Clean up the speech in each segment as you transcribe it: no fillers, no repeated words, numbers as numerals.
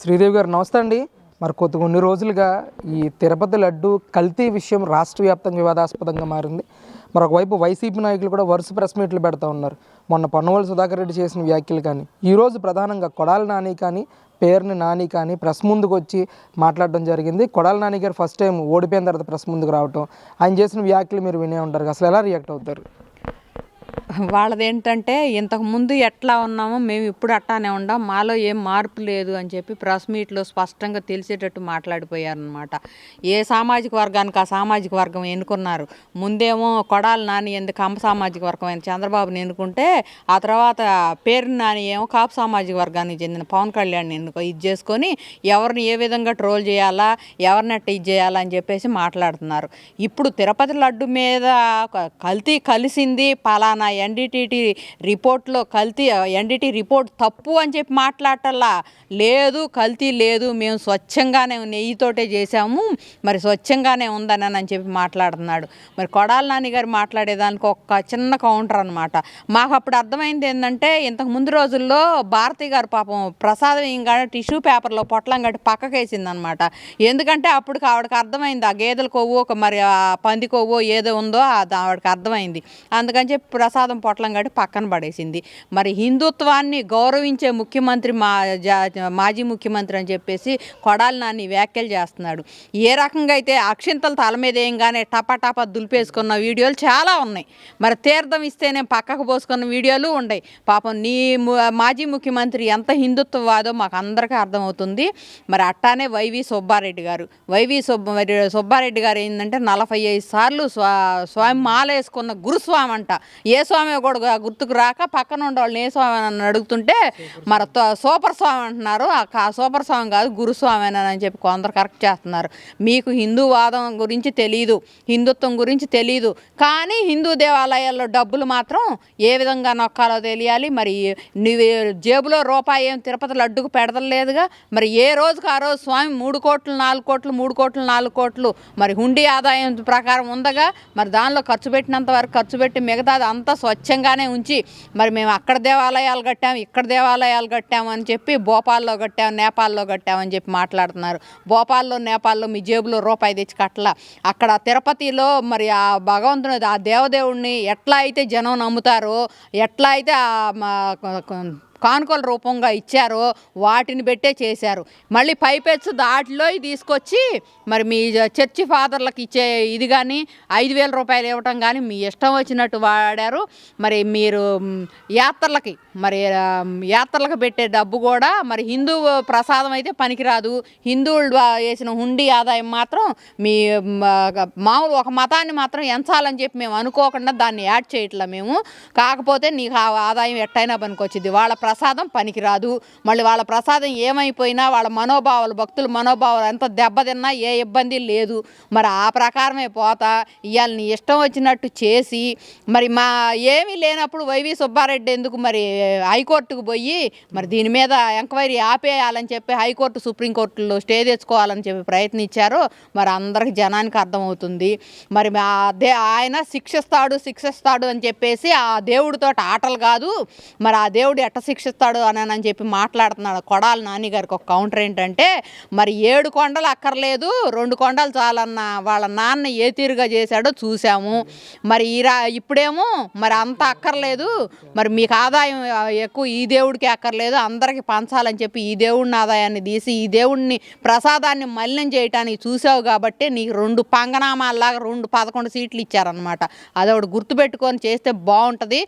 శ్రీదేవి గారు నమస్తే అండి. మరి కొన్ని రోజులుగా ఈ తిరుపతి లడ్డు కల్తీ విషయం రాష్ట్ర వ్యాప్తంగా వివాదాస్పదంగా మారింది. మరొకవైపు వైసీపీ నాయకులు కూడా వరుస ప్రెస్ మీట్లు పెడతా ఉన్నారు. మొన్న పొన్నవోలు సుధాకర్ రెడ్డి చేసిన వ్యాఖ్యలు కానీ, ఈరోజు ప్రధానంగా కొడాలి నాని కానీ పేరుని నాని కానీ ప్రెస్ ముందుకు వచ్చి మాట్లాడడం జరిగింది. కొడాలి నాని గారు ఫస్ట్ టైం ఓడిపోయిన తర్వాత ప్రెస్ ముందుకు రావటం, ఆయన చేసిన వ్యాఖ్యలు మీరు వినే ఉంటారు. అసలు ఎలా రియాక్ట్ అవుతారు? వాళ్ళది ఏంటంటే ఇంతకుముందు ఎట్లా ఉన్నామో మేము ఇప్పుడు అట్టానే ఉండాం, మాలో ఏం మార్పు లేదు అని చెప్పి ప్రెస్ మీట్లో స్పష్టంగా తెలిసేటట్టు మాట్లాడిపోయారనమాట. ఏ సామాజిక వర్గానికి ఆ సామాజిక వర్గం ఎన్నుకున్నారు. ముందేమో కొడాలి నాని ఎందుకు కమ్మ సామాజిక వర్గం అయిన చంద్రబాబుని ఎన్నుకుంటే, ఆ తర్వాత పేరు నాని ఏమో కాపు సామాజిక వర్గానికి చెందిన పవన్ కళ్యాణ్ ఇది చేసుకొని ఎవరిని ఏ విధంగా ట్రోల్ చేయాలా, ఎవరినట్ట ఇది చేయాలా అని చెప్పేసి మాట్లాడుతున్నారు. ఇప్పుడు తిరుపతి లడ్డు మీద కల్తీ కలిసింది పలానా ఎన్డీటీటీ రిపోర్ట్లో కల్తీ, ఎన్డీటీ రిపోర్ట్ తప్పు అని చెప్పి మాట్లాడటల్లా. లేదు, కల్తీ లేదు, మేము స్వచ్ఛంగానే నెయ్యితోటే చేసాము, మరి స్వచ్ఛంగానే ఉందని చెప్పి మాట్లాడుతున్నాడు. మరి కొడాలి నాని గారు మాట్లాడేదానికి ఒక చిన్న కౌంటర్ అనమాట. మాకు అప్పుడు అర్థమైంది ఏంటంటే, ఇంతకు ముందు రోజుల్లో భారతి గారు పాపం ప్రసాదం ఇంకా టిష్యూ పేపర్లో పొట్లం కట్టి పక్కకేసింది అనమాట. ఎందుకంటే అప్పుడు ఆవిడకి అర్థమైంది ఆ గేదెల కొవ్వు మరి ఆ పంది కొవ్వు ఏదో ఉందో ఆవిడకి అర్థమైంది. అందుకని చెప్పి ప్రసాదం పొట్లం కట్టి పక్కన పడేసింది. మరి హిందుత్వాన్ని గౌరవించే ముఖ్యమంత్రి మాజీ ముఖ్యమంత్రి అని చెప్పేసి కొడాలి నాని వ్యాఖ్యలు చేస్తున్నాడు. ఏ రకంగా అయితే అక్షింతలు తల మీద ఏంగానే టపా దులిపేసుకున్న వీడియోలు చాలా ఉన్నాయి. మరి తీర్థం ఇస్తేనే పక్కకు పోసుకున్న వీడియోలు ఉన్నాయి. పాపం మాజీ ముఖ్యమంత్రి ఎంత హిందుత్వవాదో మాకు అందరికీ అర్థమవుతుంది. మరి అట్టానే వైవి సుబ్బారెడ్డి గారు ఏంటంటే 45 సార్లు స్వామి మాల వేసుకున్న గురుస్వామి అంట. ఏ స్వామి కూడా గుర్తుకు రాక పక్కన ఉండే వాళ్ళని ఏ స్వామి అని అడుగుతుంటే మరి సూపర్ స్వామి అంటున్నారు. ఆ సూపర్ స్వామి కాదు, గురుస్వామి అని చెప్పి కొందరు కరెక్ట్ చేస్తున్నారు. మీకు హిందూవాదం గురించి తెలీదు, హిందుత్వం గురించి తెలీదు, కానీ హిందూ దేవాలయాల్లో డబ్బులు మాత్రం ఏ విధంగా నొక్కాలో తెలియాలి. మరి నువ్వు జేబులో రూపాయి ఏం తిరుపతి లడ్డుకు పెడతలేదుగా. మరి ఏ రోజుకు ఆ రోజు స్వామి 3 కోట్లు 4 కోట్లు 3 కోట్లు 4 కోట్లు మరి హుండీ ఆదాయం ప్రకారం ఉందగా. మరి దానిలో ఖర్చు పెట్టినంత వరకు ఖర్చు పెట్టి మిగతాది అంతా స్వచ్ఛంగానే ఉంచి, మరి మేము అక్కడ దేవాలయాలు కట్టాము, ఇక్కడ దేవాలయాలు కట్టాము అని చెప్పి భోపాల్లో కట్టాము, నేపాల్లో కట్టామని చెప్పి మాట్లాడుతున్నారు. భోపాల్లో నేపాల్లో మీ జేబులో రూపాయి తెచ్చి కట్టలా. అక్కడ తిరుపతిలో మరి ఆ భగవంతుని ఆ దేవదేవుడిని ఎట్లా అయితే జనం నమ్ముతారో, ఎట్లా అయితే కానుకల రూపంగా ఇచ్చారో వాటిని పెట్టే చేశారు. మళ్ళీ పైపెచ్చు దాటిలో తీసుకొచ్చి మరి మీ చర్చి ఫాదర్లకు ఇచ్చే ఇది కానీ 5,000 రూపాయలు ఇవ్వటం కానీ మీ ఇష్టం వచ్చినట్టు వాడారు. మరి మీరు యాత్రలకు పెట్టే డబ్బు కూడా మరి హిందూ ప్రసాదం అయితే పనికిరాదు. హిందువులు వేసిన హుండీ ఆదాయం మాత్రం మీ మామూలు ఒక మతాన్ని మాత్రం ఎంచాలని చెప్పి మేము అనుకోకుండా దాన్ని యాడ్ చేయట్లా మేము. కాకపోతే నీకు ఆ ఆదాయం ఎట్టయినా పనికొచ్చింది, వాళ్ళ ప్రసాదం పనికిరాదు. మళ్ళీ వాళ్ళ ప్రసాదం ఏమైపోయినా వాళ్ళ మనోభావాలు, భక్తుల మనోభావాలు ఎంత దెబ్బతిన్నా ఏ ఇబ్బంది లేదు. మరి ఆ ప్రకారమే పోతా ఇవాళ నీ ఇష్టం వచ్చినట్టు చేసి మరి ఏమీ లేనప్పుడు వైవి సుబ్బారెడ్డి ఎందుకు మరి హైకోర్టుకు పోయి మరి దీని మీద ఎంక్వైరీ ఆపేయాలని చెప్పి హైకోర్టు సుప్రీంకోర్టులో స్టే తెచ్చుకోవాలని చెప్పి ప్రయత్నించారో మరి అందరికి జనానికి అర్థమవుతుంది. మరి ఆయన శిక్షిస్తాడు అని చెప్పేసి ఆ దేవుడితో ఆటలు కాదు, మరి ఆ దేవుడు ఎట్ట శిక్షిస్తాడు అని చెప్పి మాట్లాడుతున్నాడు కొడాలి నాని గారికి. ఒక కౌంటర్ ఏంటంటే, మరి 7 కొండలు అక్కర్లేదు, 2 కొండలు చాలన్న వాళ్ళ నాన్న ఏ తీరుగా చేశాడో చూసాము. మరి ఇప్పుడేమో మరి అంత అక్కర్లేదు, మరి మీకు ఆదాయం ఎక్కువ, ఈ దేవుడికి అక్కర్లేదు, అందరికీ పంచాలని చెప్పి ఈ దేవుడిని ఆదాయాన్ని తీసి ఈ దేవుడిని ప్రసాదాన్ని మలినం చేయటానికి చూసావు కాబట్టి నీకు 2 పంగనామాల్లాగా 11 సీట్లు ఇచ్చారనమాట. అదొకటి గుర్తుపెట్టుకొని చేస్తే బాగుంటుంది.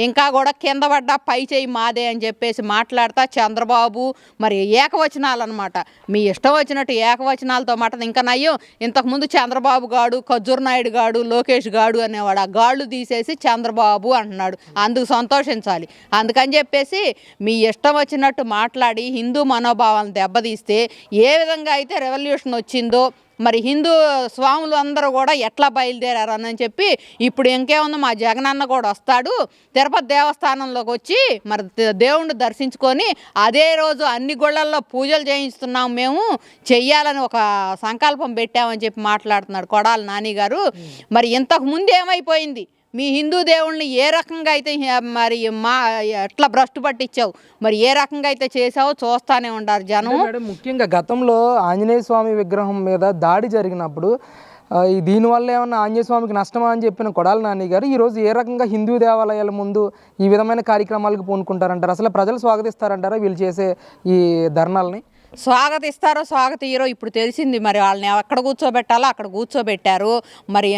ఇంకా కూడా కింద పడ్డ పై చేయి మాదే అని చెప్పేసి మాట్లాడతా చంద్రబాబు మరి ఏకవచనాలు అనమాట. మీ ఇష్టం వచ్చినట్టు ఏకవచనాలతో మాట. ఇంకా నయ్యం, ఇంతకుముందు చంద్రబాబు గాడు, ఖర్జూర్ నాయుడు గాడు, లోకేష్ గాడు అనేవాడు. ఆ గాళ్ళు తీసేసి చంద్రబాబు అంటున్నాడు. అందుకు సంతోషించాలి. అందుకని చెప్పేసి మీ ఇష్టం వచ్చినట్టు మాట్లాడి హిందూ మనోభావాలను దెబ్బతీస్తే ఏ విధంగా అయితే రెవల్యూషన్ వచ్చిందో, మరి హిందూ స్వాములు అందరూ కూడా ఎట్లా బయలుదేరారని చెప్పి ఇప్పుడు ఇంకేముందో మా జగనన్న కూడా వస్తాడు, తిరుపతి దేవస్థానంలోకి వచ్చి మరి దేవుణ్ణి దర్శించుకొని అదే రోజు అన్ని గుళ్ళల్లో పూజలు చేయిస్తున్నాం, మేము చెయ్యాలని ఒక సంకల్పం పెట్టామని చెప్పి మాట్లాడుతున్నాడు కొడాలి నాని గారు. మరి ఇంతకు ముందు ఏమైపోయింది, మీ హిందూ దేవుళ్ళని ఏ రకంగా అయితే మరి ఎట్లా భ్రష్టు పట్టించావు, మరి ఏ రకంగా అయితే చేసావో చూస్తానే ఉండారు జనం. మేడం, ముఖ్యంగా గతంలో ఆంజనేయ స్వామి విగ్రహం మీద దాడి జరిగినప్పుడు దీనివల్ల ఏమన్నా ఆంజనేయ స్వామికి నష్టమా అని చెప్పిన కొడాలి నాని గారు ఈరోజు ఏ రకంగా హిందూ దేవాలయాల ముందు ఈ విధమైన కార్యక్రమాలకు పూనుకుంటారంటారు? అసలు ప్రజలు స్వాగతిస్తారంటారా వీళ్ళు చేసే ఈ ధర్నాలని? స్వాగతిస్తారో స్వాగతీయరో ఇప్పుడు తెలిసింది. మరి వాళ్ళని ఎక్కడ కూర్చోబెట్టాలో అక్కడ కూర్చోబెట్టారు. మరి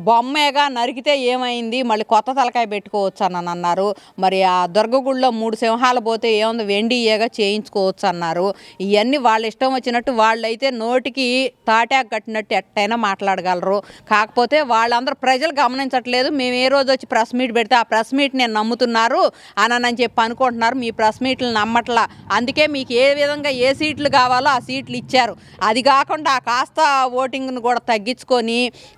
బొమ్మేగా నరికితే ఏమైంది, మళ్ళీ కొత్త తలకాయ పెట్టుకోవచ్చు అని అన్నారు. మరి ఆ దుర్గగుడిలో 3 సింహాలు పోతే ఏముంది, వెండి ఏగా చేయించుకోవచ్చు అన్నారు. ఇవన్నీ వాళ్ళ ఇష్టం వచ్చినట్టు వాళ్ళైతే నోటికి తాటాకు కట్టినట్టు ఎట్టయినా మాట్లాడగలరు. కాకపోతే వాళ్ళందరూ ప్రజలు గమనించట్లేదు. మేము ఏ రోజు వచ్చి ప్రెస్ మీట్ పెడితే ఆ ప్రెస్ మీట్ నేను నమ్ముతున్నారు అని చెప్పి అనుకుంటున్నారు. మీ ప్రెస్ మీట్లు నమ్మట్లా. అందుకే మీకు ఏ విధంగా ఏ సీట్లు కావాలో ఆ సీట్లు ఇచ్చారు. అది కాకుండా ఆ కాస్త ఓటింగ్ను కూడా తగ్గించుకొని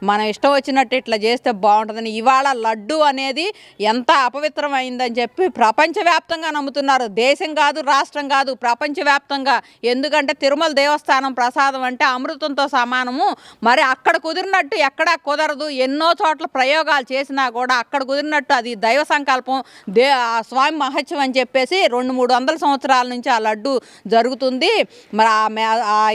మనం ఇష్టం వచ్చినట్టు ఇట్లా చేస్తే బాగుంటుందని ఇవాళ లడ్డు అనేది ఎంత అపవిత్రమైందని చెప్పి ప్రపంచవ్యాప్తంగా నమ్ముతున్నారు. దేశం కాదు, రాష్ట్రం కాదు, ప్రపంచవ్యాప్తంగా. ఎందుకంటే తిరుమల దేవస్థానం ప్రసాదం అంటే అమృతంతో సమానము. మరి అక్కడ కుదిరినట్టు ఎక్కడా కుదరదు. ఎన్నో చోట్ల ప్రయోగాలు చేసినా కూడా అక్కడ కుదిరినట్టు అది దైవ సంకల్పం, ఆ స్వామి మహత్యం అని చెప్పేసి 200-300 సంవత్సరాల నుంచి ఆ లడ్డు జరుగుతుంది. మరి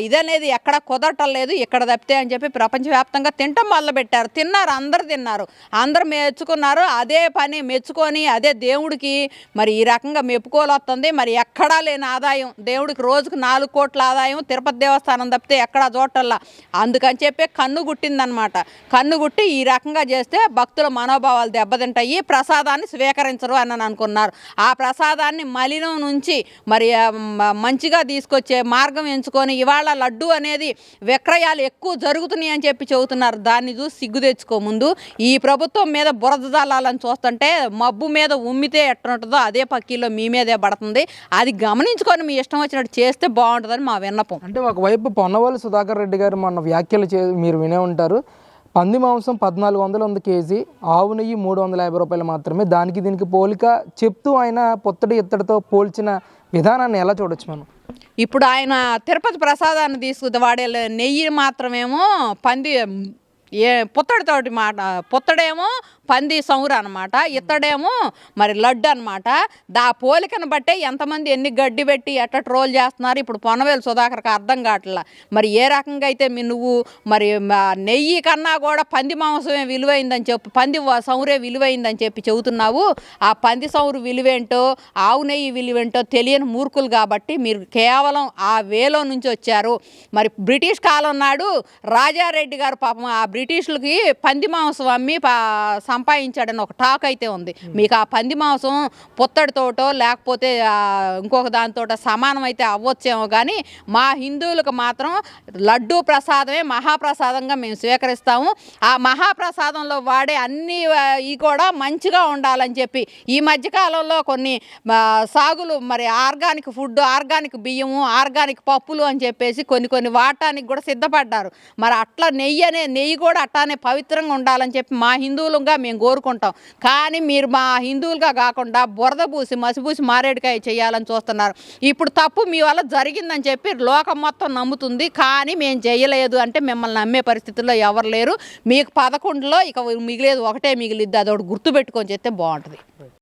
ఇదనేది ఎక్కడ కుదరటం లేదు, ఇక్కడ తప్పితే అని చెప్పి ప్రపంచవ్యాప్తంగా తింటం మొదలుపెట్టారు. తిన్నారు, అందరు తిన్నారు, అందరు మెచ్చుకున్నారు. అదే పని మెచ్చుకొని అదే దేవుడికి మరి ఈ రకంగా మెప్పుకోలొస్తుంది. మరి ఎక్కడా లేని ఆదాయం దేవుడికి రోజుకు 4 కోట్ల ఆదాయం తిరుపతి దేవస్థానం తప్పితే ఎక్కడా చూడటల్లా. అందుకని చెప్పి కన్ను గుట్టిందనమాట. కన్ను గుట్టి ఈ రకంగా చేస్తే భక్తుల మనోభావాలు దెబ్బతింటాయి, ప్రసాదాన్ని స్వీకరించరు అని అనుకున్నారు. ఆ ప్రసాదాన్ని మలినం నుంచి మరి మంచిగా తీసుకొచ్చే మార్గం ఎంచుకొని ఇవాళ లడ్డు అనేది విక్రయాలు ఎక్కువ జరుగుతున్నాయి అని చెప్పి చెబుతున్నారు. దాన్ని చూసి సిగ్గు తెచ్చుకో. ముందు ఈ ప్రభుత్వం మీద బురద జల్లాలని చూస్తుంటే మబ్బు మీద ఉమ్మితే ఎట్టుంటుందో అదే పక్కీలో మీ మీదే పడుతుంది. అది గమనించుకొని మీ ఇష్టం వచ్చినట్టు చేస్తే బాగుంటుందని మా విన్నపం. అంటే ఒకవైపు పొన్నవల్లి సుధాకర్ రెడ్డి గారు మొన్న వ్యాఖ్యలు మీరు వినే ఉంటారు. పంది మాంసం 1400 ఉంది కేజీ, ఆవు నెయ్యి 350 రూపాయలు మాత్రమే. దానికి దీనికి పోలిక చెప్తూ ఆయన పొత్తడి ఇత్తడితో పోల్చిన విధానాన్ని ఎలా చూడొచ్చు మనం? ఇప్పుడు ఆయన తిరుపతి ప్రసాదాన్ని తీసుకుంటే వాడే నెయ్యి మాత్రమేమో పంది పుత్తడితోటి పుత్తడేమో పంది సౌర అనమాట, ఇత్తడేమో మరి లడ్డు అనమాట. పోలికను బట్టే ఎంతమంది ఎన్ని గడ్డి పెట్టి ఎట్లా ట్రోల్ చేస్తున్నారు ఇప్పుడు పొన్నవేలు సుధాకర్కి అర్థం కావట్లా. మరి ఏ రకంగా అయితే నువ్వు మరి నెయ్యి కన్నా కూడా పంది మాంసమే విలువైందని చెప్పి, పంది సౌరే విలువైందని చెప్పి చెబుతున్నావు. ఆ పంది సౌరు విలువేంటో ఆవు నెయ్యి విలువేంటో తెలియని మూర్ఖులు కాబట్టి మీరు కేవలం ఆ వేలో నుంచి వచ్చారు. మరి బ్రిటిష్ కాలం నాడు రాజారెడ్డి గారు పాపం ఆ బ్రిటిషులకి పంది మాంసం అమ్మి సంపాదించాడని ఒక టాక్ అయితే ఉంది. మీకు ఆ పంది మాంసం పుత్తడితోటో లేకపోతే ఇంకొక దానితో సమానం అయితే అవ్వచ్చేమో, కానీ మా హిందువులకు మాత్రం లడ్డూ ప్రసాదమే మహాప్రసాదంగా మేము స్వీకరిస్తాము. ఆ మహాప్రసాదంలో వాడే అన్ని కూడా మంచిగా ఉండాలని చెప్పి ఈ మధ్యకాలంలో కొన్ని సాగులు మరి ఆర్గానిక్ ఫుడ్, ఆర్గానిక్ బియ్యము, ఆర్గానిక్ పప్పులు అని చెప్పేసి కొన్ని వాడటానికి కూడా సిద్ధపడ్డారు. మరి అట్లా నెయ్యి కూడా అట్లానే పవిత్రంగా ఉండాలని చెప్పి మా హిందువులుగా మేము కోరుకుంటాం. కానీ మీరు మా హిందువులుగా కాకుండా బురద పూసి మసిపూసి మారేడుకాయ చేయాలని చూస్తున్నారు. ఇప్పుడు తప్పు మీ వల్ల జరిగిందని చెప్పి లోకం మొత్తం నమ్ముతుంది, కానీ మేము చేయలేదు అంటే మిమ్మల్ని నమ్మే పరిస్థితుల్లో ఎవరు లేరు. మీకు 11లో ఇక మిగిలేదు ఒకటే మిగిలిద్ది, అదొకటి గుర్తుపెట్టుకొని చేస్తే బాగుంటుంది.